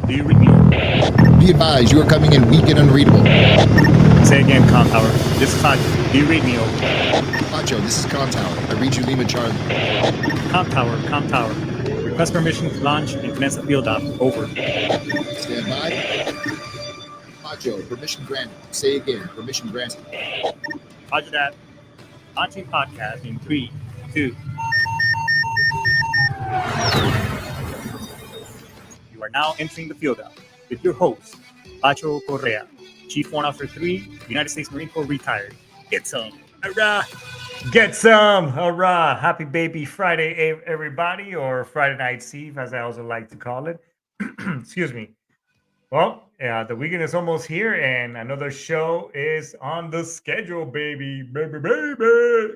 Do you read me? Be advised, you are coming in weak and unreadable. Say again, Com Tower. This is Concho. Do you read me? Over. Pacho, this is Con Tower. I read you Lima Charlie. Com Tower, Com Tower. Request permission to launch and commence a field op. Over. Stand by. Pacho, permission granted. Say again, permission granted. Roger that. Launching podcast in 3, 2. You are now entering the field op with your host, Pacho Correa, Chief Warrant Officer 3, United States Marine Corps retired. Get some. Hurrah! Get some. Hurrah! Happy Baby Friday, everybody, or Friday Night Eve, as I also like to call it. Excuse me. Well, the weekend is almost here, and another show is on the schedule, baby, baby, baby.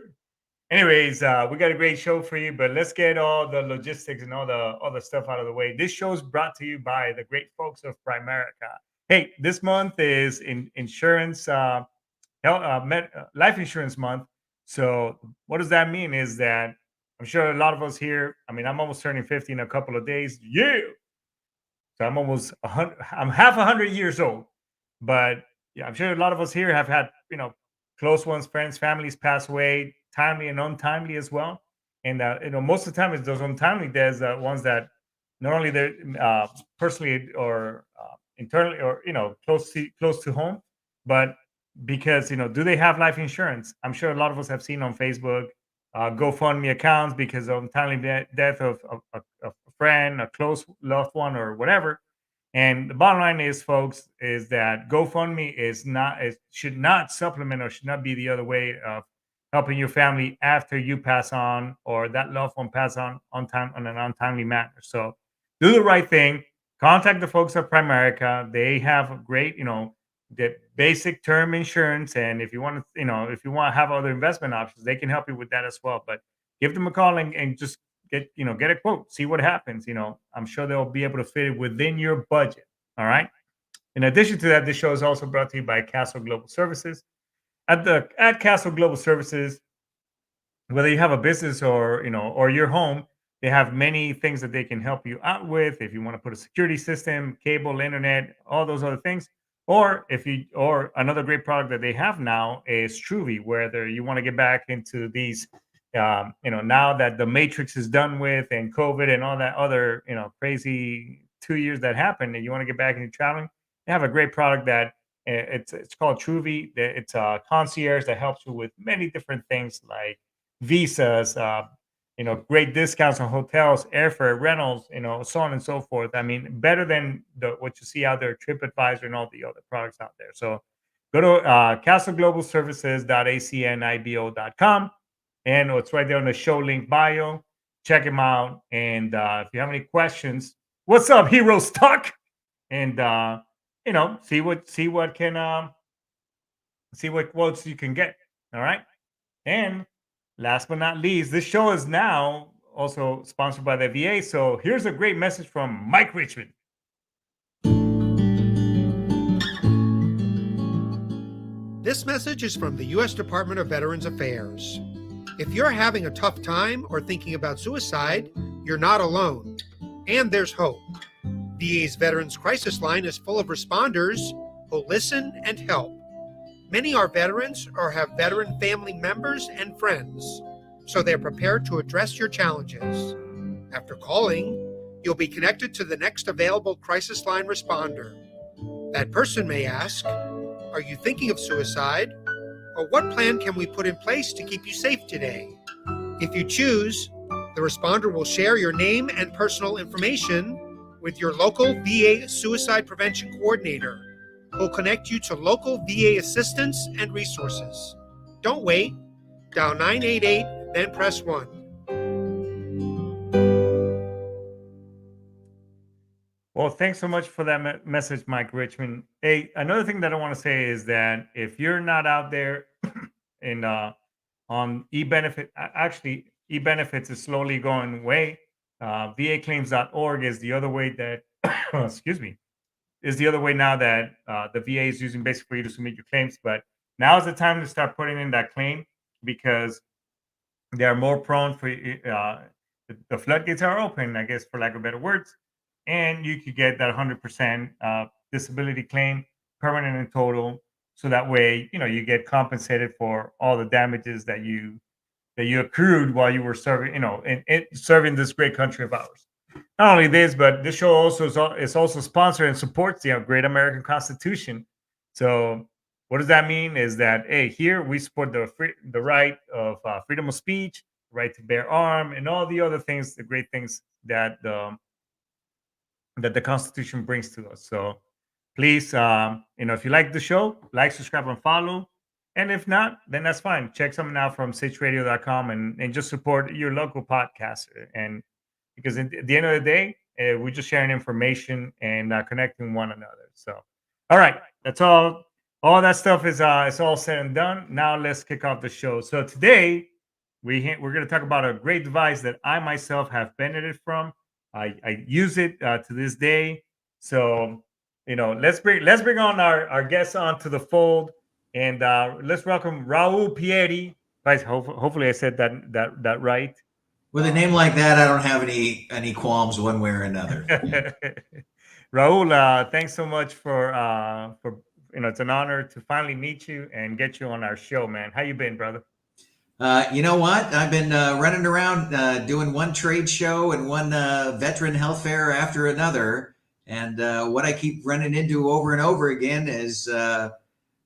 Anyways, we got a great show for you, but let's get all the logistics and all the stuff out of the way. This show is brought to you by the great folks of Primerica. Hey, this month is insurance, life insurance month. So, what does that mean? Is that I'm sure a lot of us here. I mean, I'm almost turning 50 in a couple of days. Yeah, so I'm almost 100. I'm half 100 years old, but yeah, I'm sure a lot of us here have had close ones, friends, families pass away, timely and untimely as well. And most of the time it's those untimely deaths, ones that not only they're personally or internally or close to home, but because do they have life insurance? I'm sure a lot of us have seen on Facebook GoFundMe accounts because of untimely death of a friend, a close loved one, or whatever. And the bottom line is, folks, is that GoFundMe should not supplement or should not be the other way of helping your family after you pass on or that loved one pass on time on an untimely manner. So do the right thing. Contact the folks at Primerica. They have a great, the basic term insurance. And if you want to, if you want to have other investment options, they can help you with that as well. But give them a call and just get a quote, see what happens. I'm sure they'll be able to fit it within your budget. All right. In addition to that, this show is also brought to you by Castle Global Services. At Castle Global Services, whether you have a business or your home, they have many things that they can help you out with. If you want to put a security system, cable, internet, all those other things, or another great product that they have now is Truvi. Whether you want to get back into these, now that the Matrix is done with and COVID and all that other crazy 2 years that happened, and you want to get back into traveling, they have a great product that it's called Truvi. It's a concierge that helps you with many different things like visas, great discounts on hotels, airfare, rentals, so on and so forth. I mean, better than what you see out there, TripAdvisor and all the other products out there. So go to castleglobalservices.acnibo.com, and it's right there on the show link bio. Check them out. And if you have any questions, what's up, Hero Stock? And see what quotes you can get. All right. And last but not least, this show is now also sponsored by the VA. So here's a great message from Mike Richmond. This message is from the U.S. Department of Veterans Affairs. If you're having a tough time or thinking about suicide, you're not alone. And there's hope. VA's Veterans Crisis Line is full of responders who listen and help. Many are veterans or have veteran family members and friends, so they're prepared to address your challenges. After calling, you'll be connected to the next available crisis line responder. That person may ask, are you thinking of suicide? Or what plan can we put in place to keep you safe today? If you choose, the responder will share your name and personal information with your local VA suicide prevention coordinator, who'll connect you to local VA assistance and resources. Don't wait. Dial 988, then press 1. Well, thanks so much for that message, Mike Richmond. Hey, another thing that I want to say is that if you're not out there in on e-benefit, actually e-benefits is slowly going away. VAclaims.org is the other way that, excuse me, is the other way now that the VA is using basically for you to submit your claims. But now is the time to start putting in that claim because they are more prone for the floodgates are open, I guess, for lack of better words. and you could get that 100% disability claim, permanent and total. So that way, you get compensated for all the damages that you accrued while you were serving, in serving this great country of ours. Not only this, but this show also is also sponsored and supports the great American Constitution. So what does that mean? Is that, hey, here we support the right of freedom of speech, right to bear arm, and all the other things, the great things that the Constitution brings to us. So please, if you like the show, like, subscribe, and follow. And if not, then that's fine. Check something out from sitchradio.com and just support your local podcaster. And because at the end of the day, we're just sharing information and connecting one another. So, all right, that's all. All that stuff is all said and done. Now let's kick off the show. So today we're going to talk about a great device that I myself have benefited from. I use it to this day. So let's bring on our guests onto the fold, and let's welcome Raul Pieri. Guys, hopefully I said that right. With a name like that, I don't have any qualms one way or another. Raul, thanks so much for it's an honor to finally meet you and get you on our show, man. How you been, brother? You know what? I've been running around doing one trade show and one veteran health fair after another. And what I keep running into over and over again is, what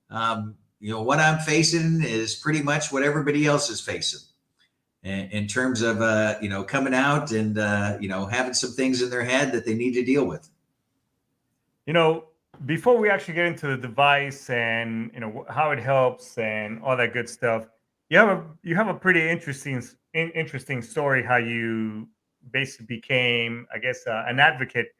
I'm facing is pretty much what everybody else is facing in terms of, coming out and, having some things in their head that they need to deal with. Before we actually get into the device and, how it helps and all that good stuff, you have a pretty interesting story how you basically became, I guess, an advocate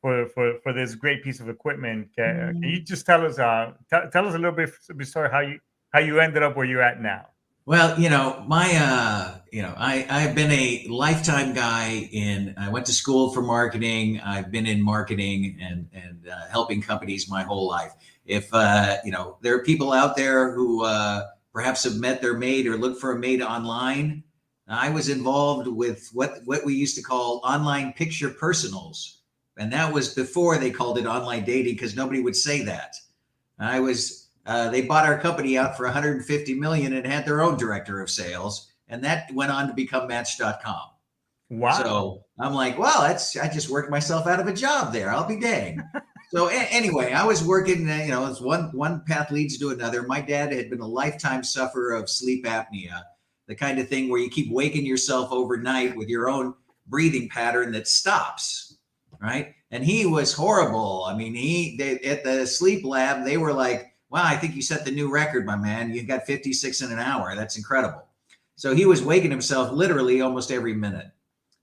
for this great piece of equipment. Can you just tell us tell us a little bit of the story how you ended up where you're at now? Well, I've been a lifetime guy I went to school for marketing. I've been in marketing and helping companies my whole life. If there are people out there who perhaps have met their mate or looked for a mate online, I was involved with what we used to call online picture personals. And that was before they called it online dating, because nobody would say that. They bought our company out for $150 million and had their own director of sales. And that went on to become Match.com. Wow. So I'm like, well, I just worked myself out of a job there. I'll be dang. So anyway, I was working, it's one path leads to another. My dad had been a lifetime sufferer of sleep apnea, the kind of thing where you keep waking yourself overnight with your own breathing pattern that stops, right? And he was horrible. I mean, at the sleep lab, they were like, wow, I think you set the new record, my man. You got 56 in an hour. That's incredible. So he was waking himself literally almost every minute.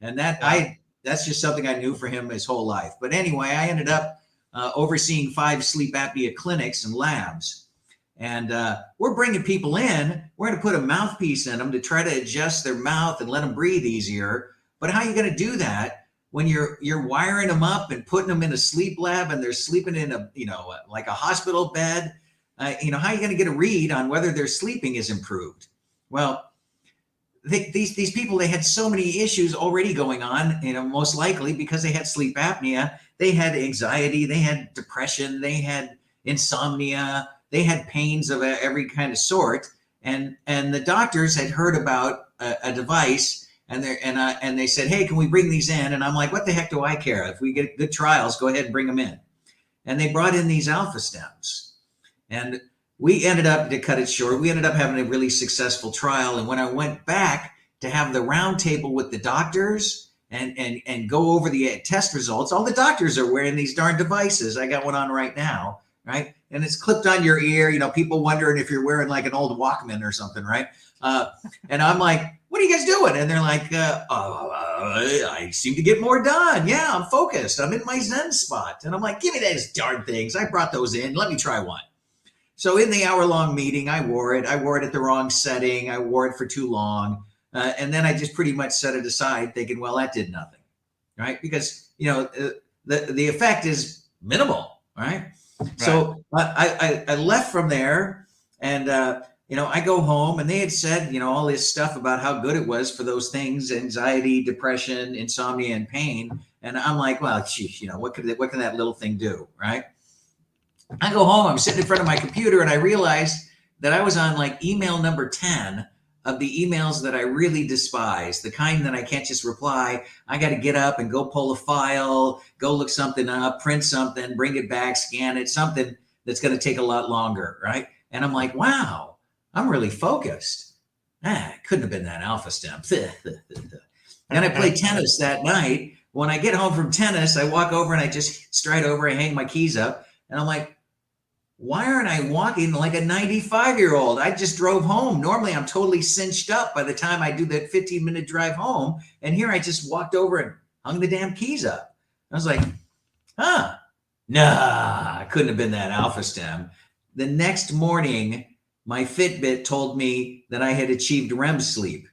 And that's just something I knew for him his whole life. But anyway, I ended up overseeing 5 sleep apnea clinics and labs. And we're bringing people in. We're going to put a mouthpiece in them to try to adjust their mouth and let them breathe easier. But how are you going to do that when you're wiring them up and putting them in a sleep lab and they're sleeping in like a hospital bed? How are you going to get a read on whether their sleeping is improved? Well, these people, they had so many issues already going on, most likely because they had sleep apnea. They had anxiety, they had depression, they had insomnia, they had pains of every kind of sort. And the doctors had heard about a device, and they said, hey, can we bring these in? And I'm like, what the heck do I care? If we get good trials, go ahead and bring them in. And they brought in these alpha stems. And we ended up, to cut it short, we ended up having a really successful trial. And when I went back to have the round table with the doctors and go over the test results, all the doctors are wearing these darn devices. I got one on right now, right? And it's clipped on your ear. People wondering if you're wearing like an old Walkman or something, right? And I'm like, what are you guys doing? And they're like, I seem to get more done. Yeah, I'm focused. I'm in my Zen spot. And I'm like, give me those darn things. I brought those in. Let me try one. So in the hour-long meeting, I wore it. I wore it at the wrong setting. I wore it for too long. And then I just pretty much set it aside thinking, well, that did nothing, right? Because, the effect is minimal, right? So I left from there, and I go home and they had said, all this stuff about how good it was for those things, anxiety, depression, insomnia, and pain. And I'm like, well, geez, what can that little thing do? Right. I go home, I'm sitting in front of my computer, and I realized that I was on like email number 10 of the emails that I really despise, the kind that I can't just reply. I got to get up and go pull a file, go look something up, print something, bring it back, scan it, something that's going to take a lot longer, right? And I'm like, wow, I'm really focused. It couldn't have been that alpha stem. Then I play tennis that night. When I get home from tennis, I walk over and I just stride over and hang my keys up. And I'm like, why aren't I walking like a 95-year-old? I just drove home. Normally, I'm totally cinched up by the time I do that 15-minute drive home. And here I just walked over and hung the damn keys up. I was like, nah, it couldn't have been that alpha stem. The next morning, my Fitbit told me that I had achieved REM sleep.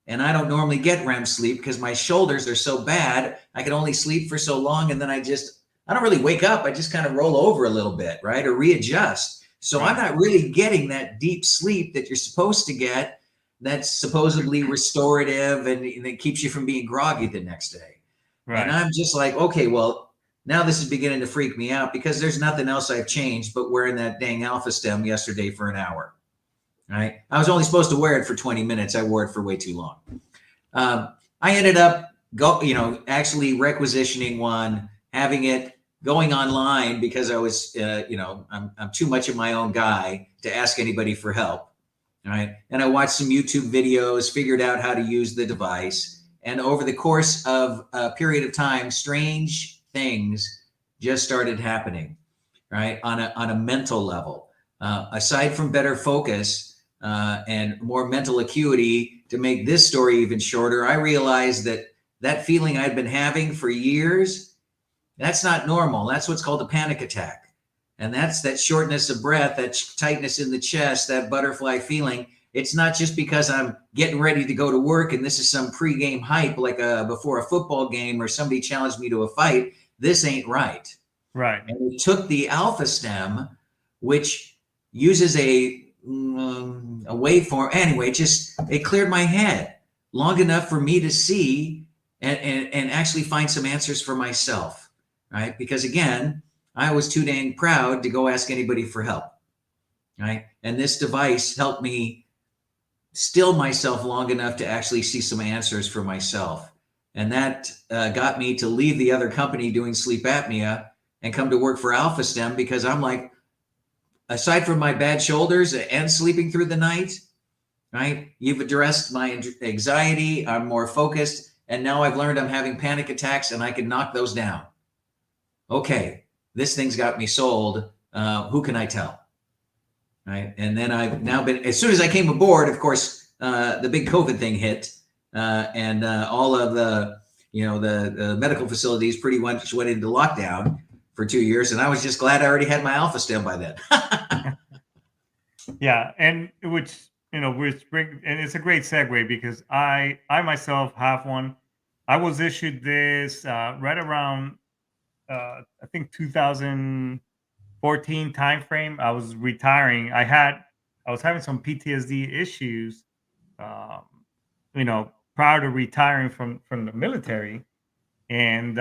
And I don't normally get REM sleep because my shoulders are so bad. I can only sleep for so long. And then I don't really wake up. I just kind of roll over a little bit, right? Or readjust. So I'm not really getting that deep sleep that you're supposed to get. That's supposedly restorative and it keeps you from being groggy the next day. Right. And I'm just like, okay, well, now this is beginning to freak me out because there's nothing else I've changed but wearing that dang alpha stem yesterday for an hour. Right? I was only supposed to wear it for 20 minutes. I wore it for way too long. I ended up actually requisitioning one, having it, going online because I was, I'm too much of my own guy to ask anybody for help. All right. And I watched some YouTube videos, figured out how to use the device. And over the course of a period of time, strange things just started happening, right? On a mental level. Aside from better focus and more mental acuity, to make this story even shorter, I realized that feeling I'd been having for years, that's not normal. That's what's called a panic attack. And that's that shortness of breath, that tightness in the chest, that butterfly feeling. It's not just because I'm getting ready to go to work and this is some pregame hype like before a football game or somebody challenged me to a fight. This ain't right. Right. And we took the alpha stem, which uses a waveform. Anyway, it cleared my head long enough for me to see and actually find some answers for myself. Right? Because again, I was too dang proud to go ask anybody for help. Right? And this device helped me still myself long enough to actually see some answers for myself. And that got me to leave the other company doing sleep apnea and come to work for Alpha Stem because I'm like, aside from my bad shoulders and sleeping through the night, right? You've addressed my anxiety. I'm more focused. And now I've learned I'm having panic attacks and I can knock those down. Okay, this thing's got me sold. Who can I tell? Right. And then I've now been, as soon as I came aboard, of course, the big COVID thing hit and all of the medical facilities pretty much went into lockdown for 2 years. And I was just glad I already had my alpha stem by then. Yeah. And and it's a great segue because I myself have one. I was issued this right around I think 2014 timeframe. I was retiring. I was having some PTSD issues, prior to retiring from the military. And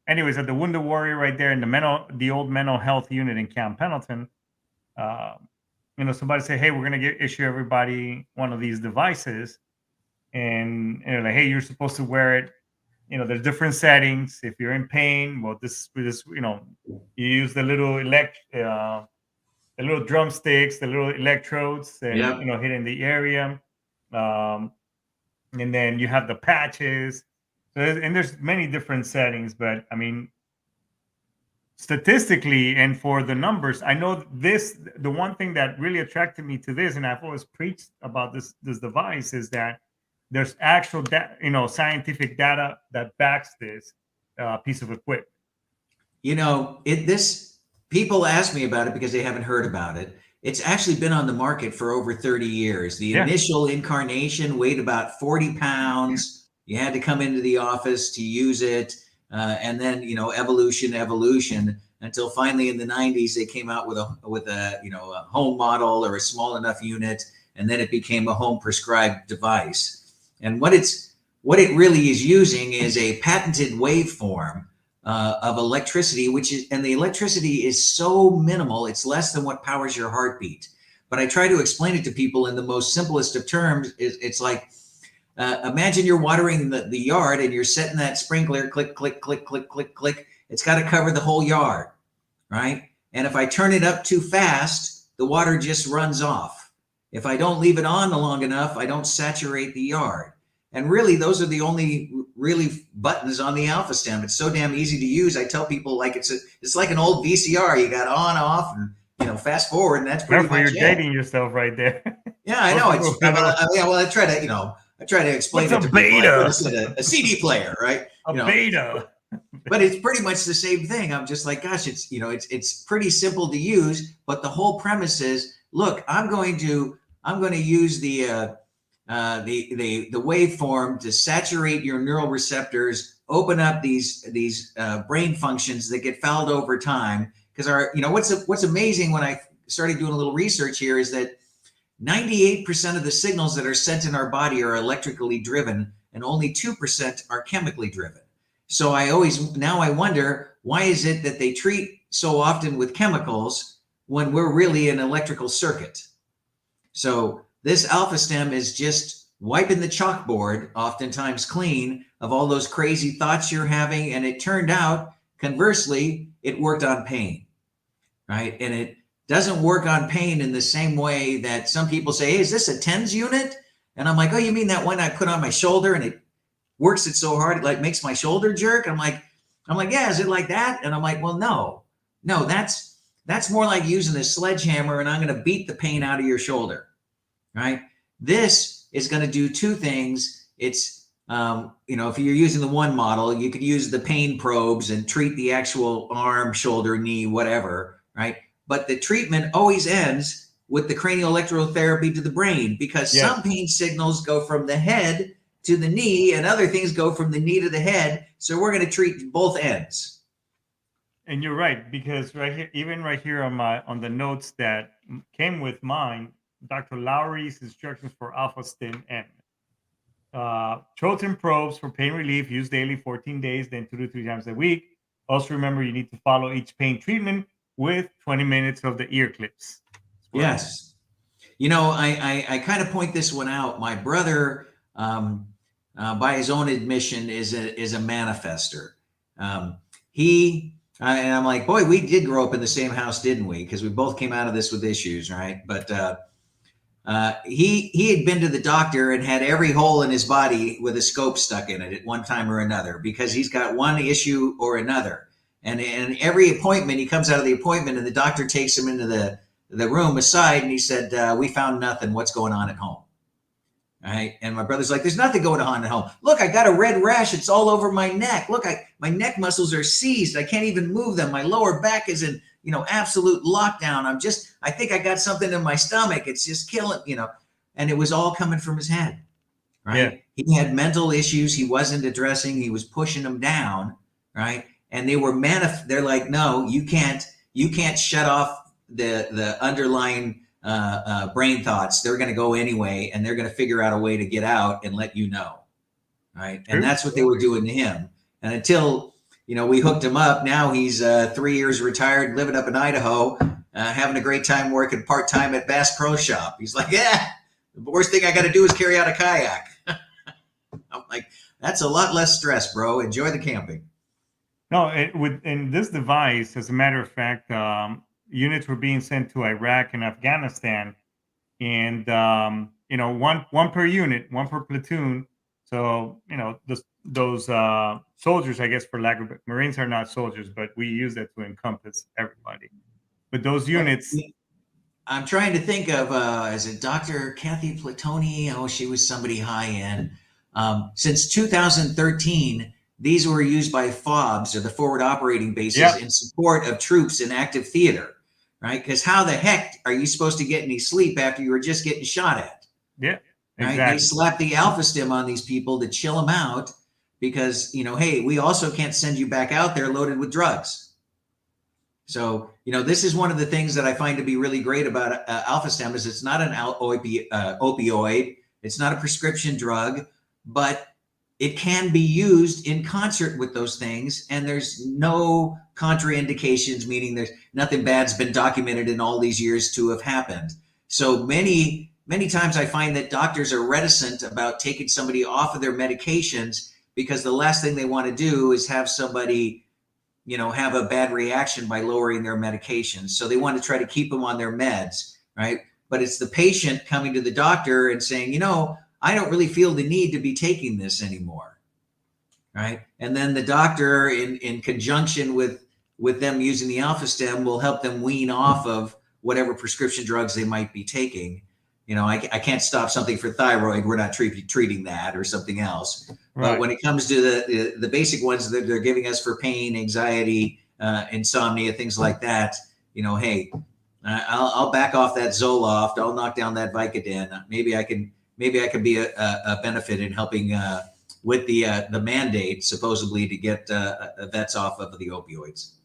anyways, at the Wounded Warrior right there in the old mental health unit in Camp Pendleton, somebody said, "Hey, we're gonna issue everybody one of these devices," and like, "Hey, you're supposed to wear it." There's different settings. If you're in pain, well, this you use the little the little drumsticks, the little electrodes, and hitting the area, and then you have the patches. So there's many different settings, but I mean, statistically and for the numbers, I know the one thing that really attracted me to this, and I've always preached about this device, is that there's actual scientific data that backs this piece of equipment. People ask me about it because they haven't heard about it. It's actually been on the market for over 30 years. The initial incarnation weighed about 40 pounds. You had to come into the office to use it. And then, evolution. until finally in the 90s they came out with a a home model or a small enough unit, and then it became a home prescribed device. And what it really is using is a patented waveform of electricity, and the electricity is so minimal, it's less than what powers your heartbeat. But I try to explain it to people in the most simplest of terms. It's like, imagine you're watering the yard and you're setting that sprinkler, click, click, click, click, click, click. It's got to cover the whole yard, right? And if I turn it up too fast, the water just runs off. If I don't leave it on long enough, I don't saturate the yard. And really, those are the only really buttons on the Alpha Stim. It's so damn easy to use. I tell people like it's like an old VCR. You got on, off, and fast forward, and that's pretty much you're it. dating yourself right there. Yeah, I know. I try to explain What's it to a beta? people. Like, a CD player, right? A beta. But it's pretty much the same thing. I'm just like, gosh, it's pretty simple to use. But the whole premise is, look, I'm going to use the waveform to saturate your neural receptors, open up these brain functions that get fouled over time. Because what's amazing when I started doing a little research here is that 98% of the signals that are sent in our body are electrically driven, and only 2% are chemically driven. So I wonder, why is it that they treat so often with chemicals when we're really an electrical circuit? So this Alpha Stim is just wiping the chalkboard, oftentimes clean, of all those crazy thoughts you're having. And it turned out, conversely, it worked on pain, right? And it doesn't work on pain in the same way that some people say, hey, is this a TENS unit? And I'm like, oh, you mean that one I put on my shoulder and it works it so hard, it like makes my shoulder jerk? I'm like, yeah, is it like that? And I'm like, well, no, that's more like using a sledgehammer and I'm going to beat the pain out of your shoulder, right? This is going to do two things. It's, if you're using the one model, you could use the pain probes and treat the actual arm, shoulder, knee, whatever, right? But the treatment always ends with the cranial electrotherapy to the brain, because some pain signals go from the head to the knee and other things go from the knee to the head. So we're going to treat both ends. And you're right, because even right here on the notes that came with mine, Dr. Lowry's instructions for Alpha Stim N. Trotin probes for pain relief, used daily 14 days, then 2 to 3 times a week. Also remember, you need to follow each pain treatment with 20 minutes of the ear clips. Yes. I kind of point this one out. My brother, by his own admission, is a manifester. And I'm like, boy, we did grow up in the same house, didn't we? Because we both came out of this with issues, right? But he had been to the doctor and had every hole in his body with a scope stuck in it at one time or another, because he's got one issue or another. And every appointment, he comes out of the appointment and the doctor takes him into the room aside and he said, we found nothing. What's going on at home? All right. And my brother's like, there's nothing going on at home. Look, I got a red rash. It's all over my neck. Look, my neck muscles are seized. I can't even move them. My lower back is in, absolute lockdown. I think I got something in my stomach. It's just killing, and it was all coming from his head, right? Yeah. He had mental issues he wasn't addressing. He was pushing them down, right? And they were they're like, no, you can't shut off the underlying brain thoughts. They're going to go anyway, and they're going to figure out a way to get out and let you know, right? And that's what they were doing to him. And until we hooked him up, now he's 3 years retired, living up in Idaho, having a great time working part-time at Bass Pro Shop. He's like, yeah, the worst thing I got to do is carry out a kayak. I'm like, that's a lot less stress, bro. Enjoy the camping. No, in this device, as a matter of fact, units were being sent to Iraq and Afghanistan, and one per unit, one per platoon. So those soldiers, I guess, for lack of Marines are not soldiers, but we use that to encompass everybody. But those units. I'm trying to think of is it Dr. Kathy Platoni? Oh, she was somebody high end. Since 2013. These were used by FOBs, or the forward operating bases, in support of troops in active theater, right? Because how the heck are you supposed to get any sleep after you were just getting shot at? Yeah, right. Exactly. They slap the Alpha Stim on these people to chill them out, because hey, we also can't send you back out there loaded with drugs. So, this is one of the things that I find to be really great about Alpha Stim is it's not an opioid. It's not a prescription drug, but it can be used in concert with those things. And there's no contraindications, meaning there's nothing bad's been documented in all these years to have happened. So many times I find that doctors are reticent about taking somebody off of their medications because the last thing they want to do is have somebody have a bad reaction by lowering their medications. So they want to try to keep them on their meds, right? But it's the patient coming to the doctor and saying, I don't really feel the need to be taking this anymore, right? And then the doctor, in conjunction with them using the Alpha Stim, will help them wean off of whatever prescription drugs they might be taking. I can't stop something for thyroid. We're not treating that or something else. Right. But when it comes to the basic ones that they're giving us for pain, anxiety, insomnia, things like that, hey, I'll back off that Zoloft. I'll knock down that Vicodin. Maybe I can be a benefit in helping with the mandate supposedly to get vets off of the opioids.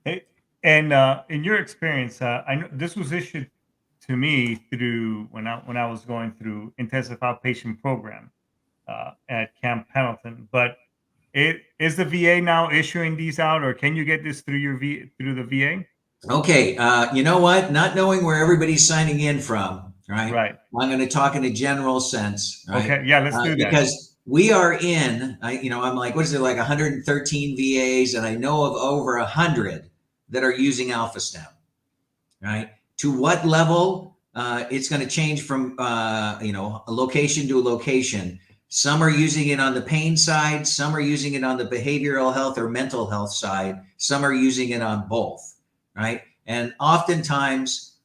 Hey, and in your experience, I know this was issued to me through when I was going through intensive outpatient program at Camp Pendleton. But is the VA now issuing these out, or can you get this through through the VA? Okay, you know what? Not knowing where everybody's signing in from, right? Right. I'm going to talk in a general sense, right? Okay. Yeah, let's do that. Because we are I'm like, what is it, like 113 VAs, and I know of over 100 that are using Alpha Stim, right? To what level? It's going to change from a location to a location. Some are using it on the pain side. Some are using it on the behavioral health or mental health side. Some are using it on both, right? And oftentimes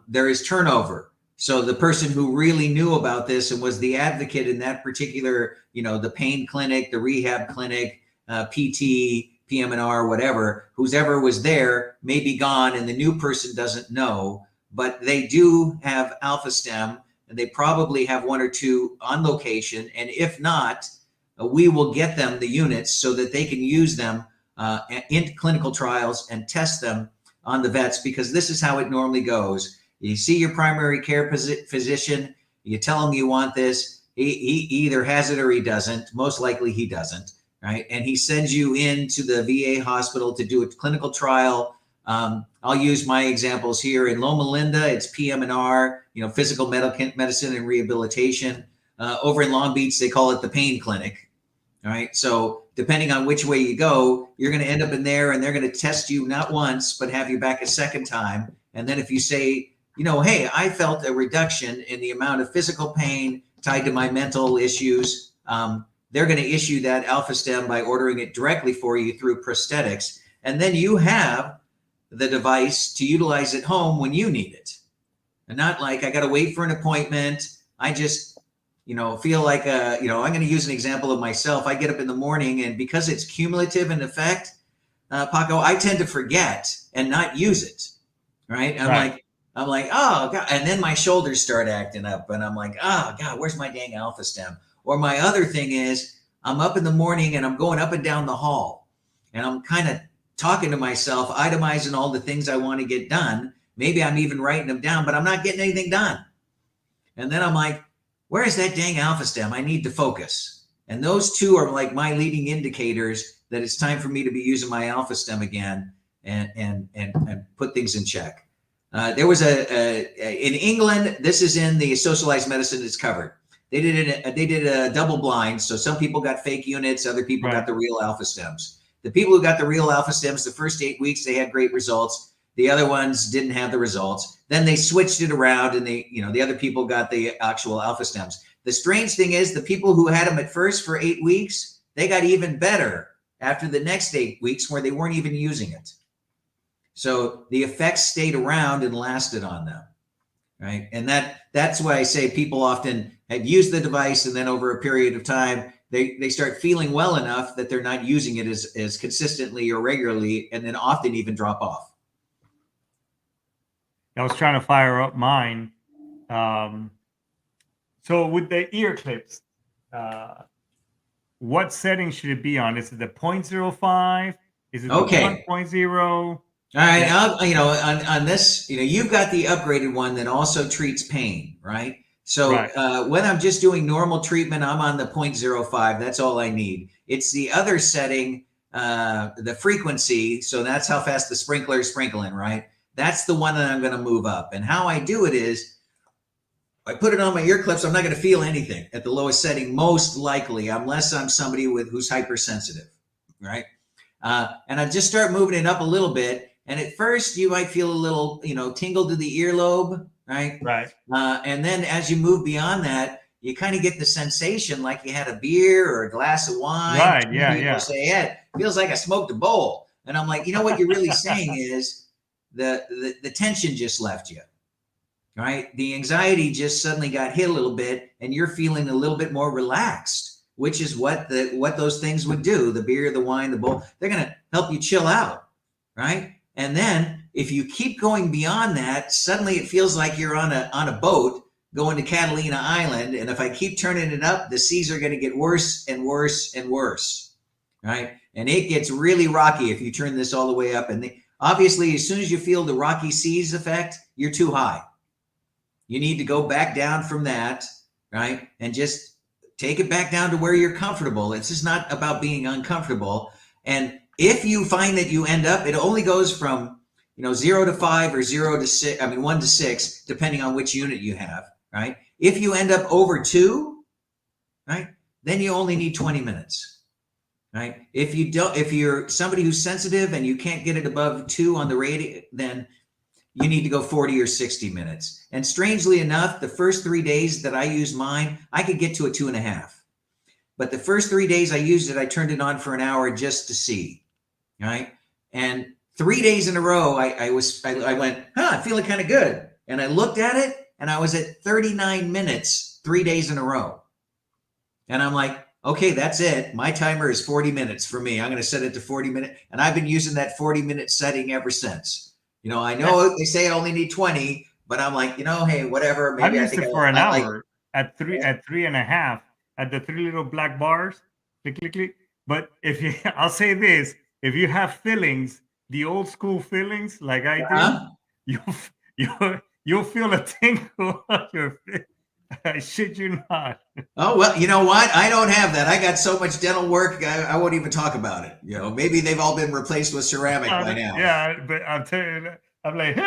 there is turnover. So the person who really knew about this and was the advocate in that particular, the pain clinic, the rehab clinic, PT, PM&R, whatever, who's ever was there may be gone and the new person doesn't know, but they do have Alpha Stim and they probably have one or two on location. And if not, we will get them the units so that they can use them in clinical trials and test them on the vets, because this is how it normally goes. You see your primary care physician, you tell him you want this, he either has it or he doesn't. Most likely he doesn't, right? And he sends you into the VA hospital to do a clinical trial. I'll use my examples here. In Loma Linda, it's PM&R, physical medicine and rehabilitation. Over in Long Beach, they call it the pain clinic. All right. So depending on which way you go, you're going to end up in there and they're going to test you not once, but have you back a second time. And then if you say, hey, I felt a reduction in the amount of physical pain tied to my mental issues, they're going to issue that Alpha Stim by ordering it directly for you through prosthetics. And then you have the device to utilize at home when you need it. And not like I got to wait for an appointment. I just, feel like, I'm going to use an example of myself. I get up in the morning and because it's cumulative in effect, Paco, I tend to forget and not use it. Right. I'm like, oh God. And then my shoulders start acting up and I'm like, oh God, where's my dang Alpha Stim? Or my other thing is I'm up in the morning and I'm going up and down the hall and I'm kind of talking to myself, itemizing all the things I want to get done. Maybe I'm even writing them down, but I'm not getting anything done. And then I'm like, where is that dang Alpha Stim? I need to focus. And those two are like my leading indicators that it's time for me to be using my Alpha Stim again and put things in check. There was in England, this is in the socialized medicine that's covered. They did a double blind. So some people got fake units, other people got the real Alpha Stims. The people who got the real Alpha Stims, the first 8 weeks, they had great results. The other ones didn't have the results. Then they switched it around and the other people got the actual Alpha Stims. The strange thing is the people who had them at first for 8 weeks, they got even better after the next 8 weeks where they weren't even using it. So the effects stayed around and lasted on them, right? And that's why I say people often have used the device and then over a period of time, they start feeling well enough that they're not using it as consistently or regularly, and then often even drop off. I was trying to fire up mine. So with the ear clips, what setting should it be on? Is it the 0.05? Is it the 1.0? All right, on this, you've got the upgraded one that also treats pain, right? So Right. when I'm just doing normal treatment, I'm on the 0.05. That's all I need. It's the other setting, the frequency. So that's how fast the sprinkler is sprinkling, right? That's the one that I'm going to move up. And how I do it is I put it on my ear clips. I'm not going to feel anything at the lowest setting, most likely, unless I'm somebody who's hypersensitive, right? And I just start moving it up a little bit. And at first, you might feel a little, tingle to the earlobe, right? Right. And then as you move beyond that, you kind of get the sensation like you had a beer or a glass of wine. Right. Some Yeah. people Yeah. say, yeah, it feels like I smoked a bowl. And I'm like, what you're really saying is the tension just left you, right? The anxiety just suddenly got hit a little bit, and you're feeling a little bit more relaxed, which is what those things would do. The beer, the wine, the bowl, they're going to help you chill out, right? And then if you keep going beyond that, suddenly it feels like you're on a boat going to Catalina Island. And if I keep turning it up, the seas are going to get worse and worse and worse, right? And it gets really rocky if you turn this all the way up. And obviously, as soon as you feel the rocky seas effect, you're too high. You need to go back down from that, right? And just take it back down to where you're comfortable. It's just not about being uncomfortable. And if you find that you end up, it only goes from 0 to 5 or 0 to 6. 1 to 6, depending on which unit you have, right? If you end up over 2, right, then you only need 20 minutes, right? If you're somebody who's sensitive and you can't get it above 2 on the radio, then you need to go 40 or 60 minutes. And strangely enough, the first 3 days that I used mine, I could get to a 2.5. But the first 3 days I used it, I turned it on for an hour just to see, right? And 3 days in a row, I went, I'm feeling kind of good. And I looked at it, and I was at 39 minutes 3 days in a row. And I'm like, okay, that's it. My timer is 40 minutes for me. I'm going to set it to 40 minutes. And I've been using that 40-minute setting ever since. I know they say I only need 20, but I'm like, hey, whatever. Maybe I've I used think it for an I hour at 3.5 at the 3 little black bars. Click, click, click. But I'll say this: if you have fillings, the old school fillings like I do, you'll feel a tingle on your face. I shit you not. Oh, well, you know what? I don't have that. I got so much dental work, I won't even talk about it. Maybe they've all been replaced with ceramic by now. Yeah, but I'm telling you, I'm like,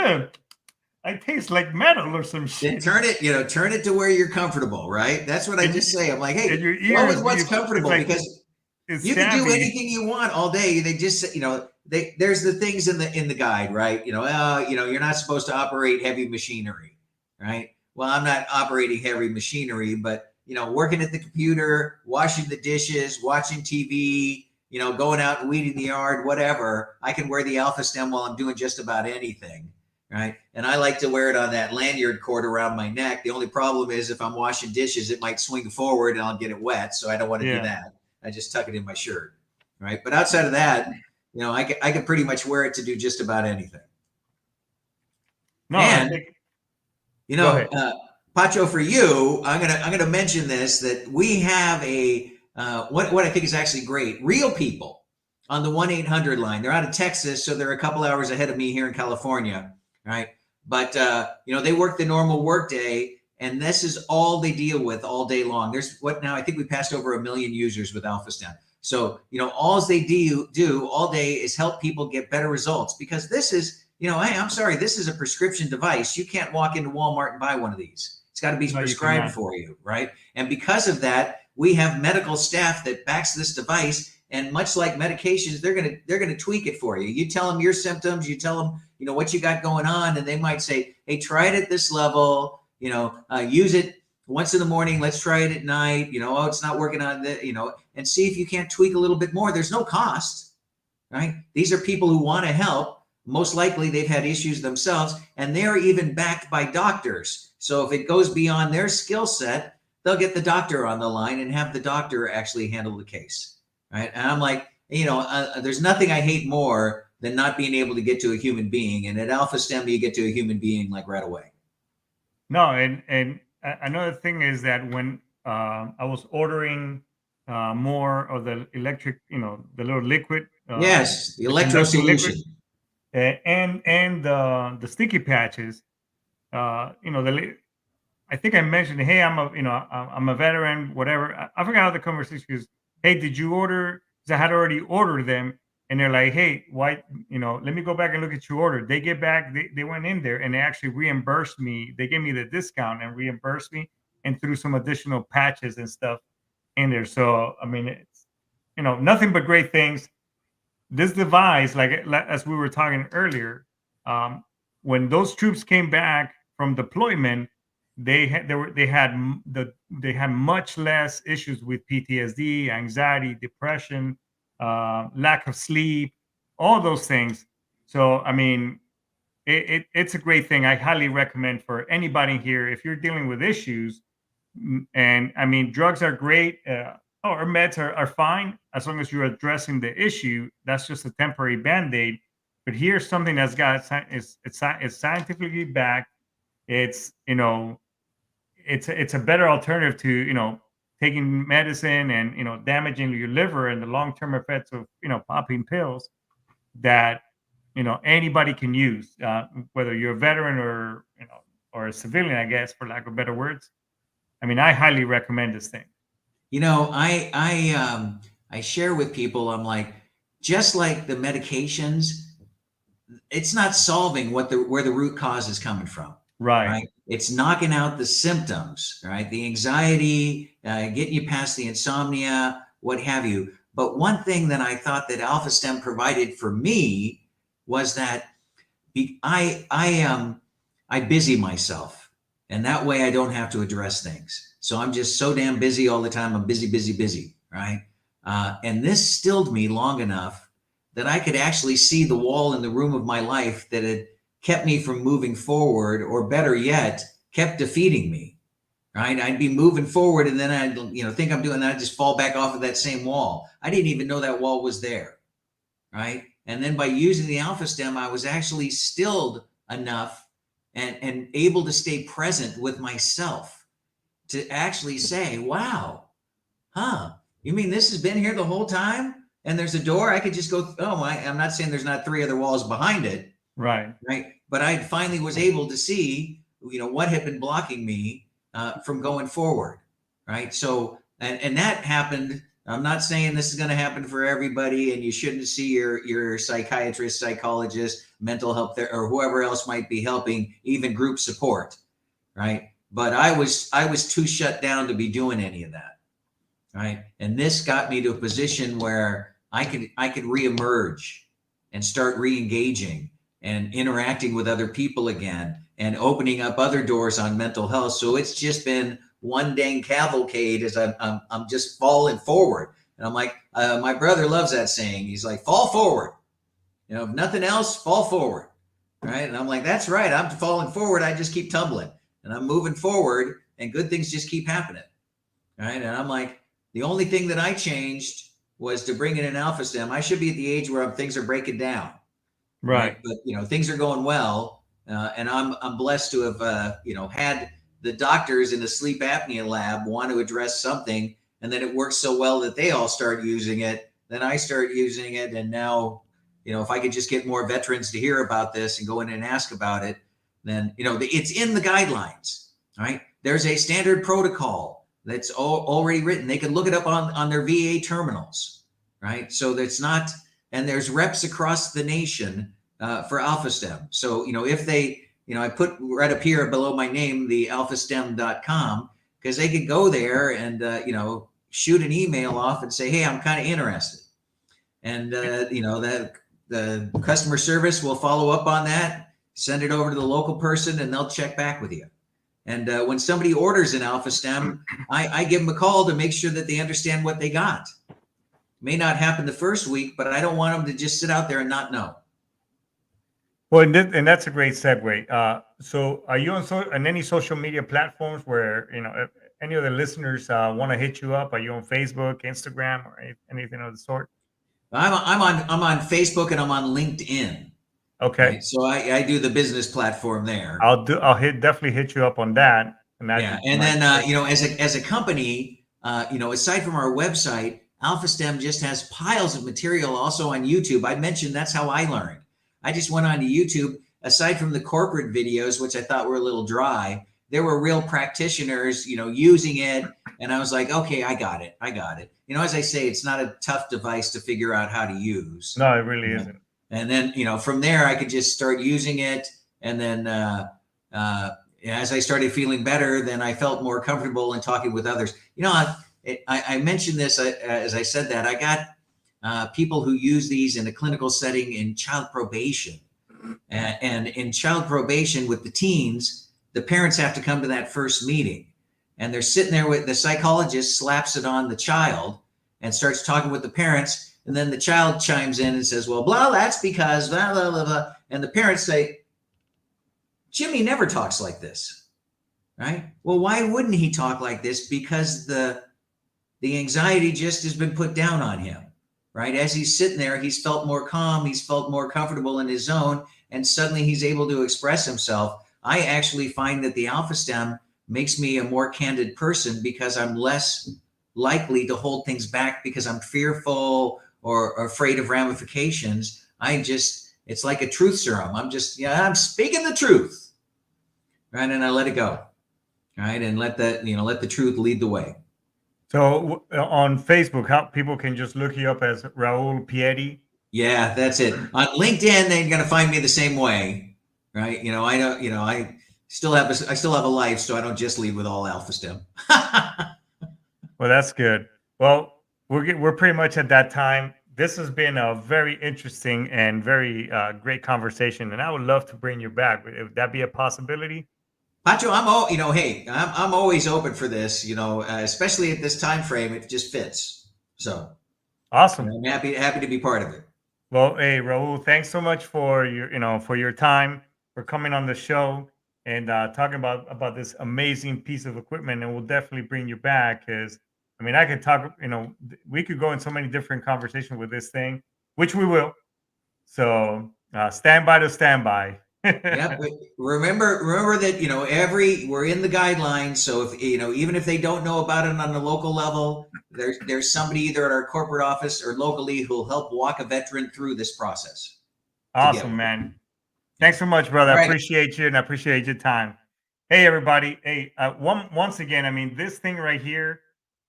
I taste like metal or some shit. Then turn it to where you're comfortable, right? That's what I just say. I'm like, hey, your go ears, with what's comfortable, because you can do anything you want all day. They just, there's the things in the guide, right? You're not supposed to operate heavy machinery, right? Well, I'm not operating heavy machinery, but working at the computer, washing the dishes, watching TV, going out and weeding the yard, whatever. I can wear the Alpha Stim while I'm doing just about anything, right? And I like to wear it on that lanyard cord around my neck. The only problem is if I'm washing dishes, it might swing forward and I'll get it wet. So I don't want to do that. I just tuck it in my shirt, right? But outside of that, I can pretty much wear it to do just about anything. No, and Pacho, for you, I'm gonna mention this, that we have a what I think is actually great. Real people on the 1-800 line. They're out of Texas, so they're a couple hours ahead of me here in California, right? But they work the normal work day, and this is all they deal with all day long. There's I think we passed over 1 million users with Alpha Stim. So all they do all day is help people get better results, because this is hey, I'm sorry, this is a prescription device. You can't walk into Walmart and buy one of these. It's got to be prescribed for you, right? And because of that, we have medical staff that backs this device. And much like medications, they're gonna tweak it for you. You tell them your symptoms, you tell them what you got going on, and they might say, hey, try it at this level. Use it once in the morning. Let's try it at night. Oh, it's not working on the and see if you can't tweak a little bit more. There's no cost, right? These are people who want to help. Most likely they've had issues themselves, and they're even backed by doctors. So if it goes beyond their skill set, they'll get the doctor on the line and have the doctor actually handle the case, right? And I'm like, there's nothing I hate more than not being able to get to a human being. And at Alpha Stim, you get to a human being like right away. No, and another thing is that when I was ordering more of the electric, the little liquid. Yes, the electro solution. and the sticky patches. You know, I think I mentioned, hey, I'm a veteran, whatever. I forgot how the conversation is. Hey, did you order? 'Cause I had already ordered them, and they're like, hey, why? You know, let me go back and look at your order. They get back, they went in there and they actually reimbursed me. They gave me the discount and reimbursed me and threw some additional patches and stuff in there. So I mean, it's nothing but great things. This device, like as we were talking earlier, um, when those troops came back from deployment, they had much less issues with PTSD, anxiety, depression, lack of sleep, all those things. So I mean, it's a great thing. I highly recommend for anybody here if you're dealing with issues. And I mean, drugs are great. Or meds are fine as long as you're addressing the issue. That's just a temporary band-aid. But here's something that's got it's scientifically backed. It's it's a better alternative to taking medicine and damaging your liver and the long-term effects of popping pills that anybody can use, whether you're a veteran or or a civilian, I guess, for lack of better words. I mean, I highly recommend this thing. I share with people. I'm like, just like the medications, it's not solving where the root cause is coming from. Right. It's knocking out the symptoms, right? The anxiety, getting you past the insomnia, what have you. But one thing that I thought that Alpha Stem provided for me was that I busy myself, and that way I don't have to address things. So I'm just so damn busy all the time. I'm busy, right? And this stilled me long enough that I could actually see the wall in the room of my life that had kept me from moving forward, or better yet, kept defeating me. Right? I'd be moving forward, and then I'd think I'm doing that, I'd just fall back off of that same wall. I didn't even know that wall was there. Right? And then by using the Alpha Stem, I was actually stilled enough and able to stay present with myself to actually say, wow, you mean this has been here the whole time? And there's a door I could just go, I'm not saying there's not 3 other walls behind it. Right. But I finally was able to see, what had been blocking me from going forward. Right. So, and that happened. I'm not saying this is going to happen for everybody, and you shouldn't see your psychiatrist, psychologist, mental health, or whoever else might be helping, even group support. Right. But I was too shut down to be doing any of that. Right. And this got me to a position where I could reemerge and start re-engaging and interacting with other people again and opening up other doors on mental health. So it's just been one dang cavalcade as I'm just falling forward. And I'm like, my brother loves that saying. He's like, fall forward. If nothing else, fall forward. Right. And I'm like, that's right. I'm falling forward. I just keep tumbling and I'm moving forward, and good things just keep happening. Right. And I'm like, the only thing that I changed was to bring in an Alpha Stem. I should be at the age where things are breaking down. Right. But things are going well, and I'm blessed to have had the doctors in the sleep apnea lab want to address something, and then it works so well that they all start using it. Then I start using it, and now if I could just get more veterans to hear about this and go in and ask about it, then it's in the guidelines. Right? There's a standard protocol that's already written. They can look it up on their VA terminals. Right? So that's not. And there's reps across the nation for Alpha Stem. So, if they, I put right up here below my name, the alphastem.com, because they could go there and, shoot an email off and say, hey, I'm kind of interested. And, that the customer service will follow up on that, send it over to the local person, and they'll check back with you. And when somebody orders an Alpha Stem, I give them a call to make sure that they understand what they got. May not happen the first week, but I don't want them to just sit out there and not know. Well, and that's a great segue. So are you on any social media platforms where, if any of the listeners want to hit you up? Are you on Facebook, Instagram, or anything of the sort? I'm on Facebook, and I'm on LinkedIn. Okay. Right? So I do the business platform there. I'll definitely hit you up on that. And then as a company, aside from our website, Alpha Stem just has piles of material also on YouTube. I mentioned that's how I learned. I just went onto YouTube. Aside from the corporate videos, which I thought were a little dry, there were real practitioners, using it. And I was like, okay, I got it. As I say, it's not a tough device to figure out how to use. No, it really isn't. And then, from there, I could just start using it. And then as I started feeling better, then I felt more comfortable in talking with others. I mentioned this as I said that. I got people who use these in a clinical setting in child probation. And in child probation with the teens, the parents have to come to that first meeting. And they're sitting there with the psychologist slaps it on the child and starts talking with the parents. And then the child chimes in and says, well, blah, that's because blah, blah, blah, blah. And the parents say, Jimmy never talks like this, right? Well, why wouldn't he talk like this? Because the anxiety just has been put down on him, right? As he's sitting there, he's felt more calm. He's felt more comfortable in his zone. And suddenly he's able to express himself. I actually find that the Alpha Stem makes me a more candid person because I'm less likely to hold things back because I'm fearful or afraid of ramifications. It's like a truth serum. I'm speaking the truth, right? And I let it go, right? And let the truth lead the way. So on Facebook, how people can just look you up as Raul Pieri? Yeah, that's it. On LinkedIn, they're going to find me the same way, right? I still have a life, so I don't just lead with all Alpha Stem. Well, that's good. Well, we're pretty much at that time. This has been a very interesting and very great conversation, and I would love to bring you back. Would that be a possibility? Pacho, I'm always open for this, especially at this time frame. It just fits. So awesome. I'm happy to be part of it. Well, hey, Raul, thanks so much for your time, for coming on the show and talking about this amazing piece of equipment. And we'll definitely bring you back because, I could talk, we could go in so many different conversations with this thing, which we will. So stand by. Yeah, but remember that we're in the guidelines. So if even if they don't know about it on the local level, there's somebody either at our corporate office or locally who'll help walk a veteran through this process. Awesome, man. Thanks so much, brother. Right. I appreciate you and I appreciate your time. Hey, everybody. Hey, once again, this thing right here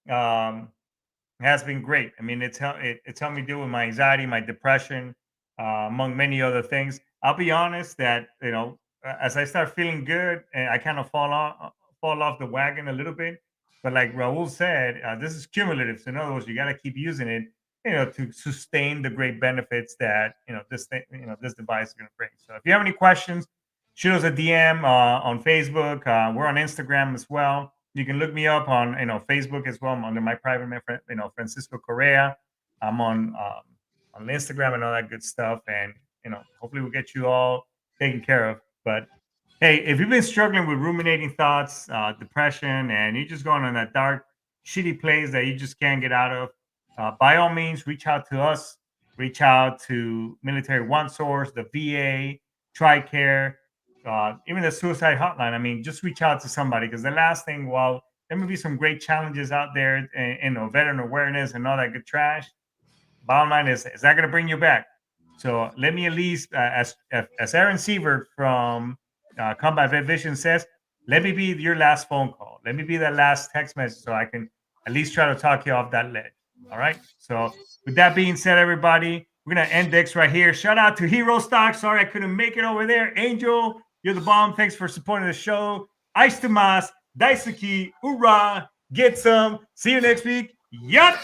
has been great. It's helped me deal with my anxiety, my depression, among many other things. I'll be honest that as I start feeling good, and I kind of fall off the wagon a little bit. But like Raul said, this is cumulative. So in other words, you got to keep using it, to sustain the great benefits that this thing, this device is going to bring. So if you have any questions, shoot us a DM on Facebook. We're on Instagram as well. You can look me up on Facebook as well. I'm under my private name, Francisco Correa. I'm on Instagram and all that good stuff. And hopefully we'll get you all taken care of. But hey, if you've been struggling with ruminating thoughts, depression, and you're just going on that dark, shitty place that you just can't get out of, by all means, reach out to us. Reach out to Military One Source, the VA, TRICARE, even the suicide hotline. Just reach out to somebody because the last thing, while there may be some great challenges out there, and veteran awareness and all that good trash, bottom line is that going to bring you back? So let me at least, as Aaron Sievert from Combat Vet Vision says, let me be your last phone call. Let me be that last text message so I can at least try to talk you off that ledge. All right. So with that being said, everybody, we're going to end this right here. Shout out to Hero Stock. Sorry I couldn't make it over there. Angel, you're the bomb. Thanks for supporting the show. Ice Tomas, Daisuke, hoorah, get some. See you next week. Yup.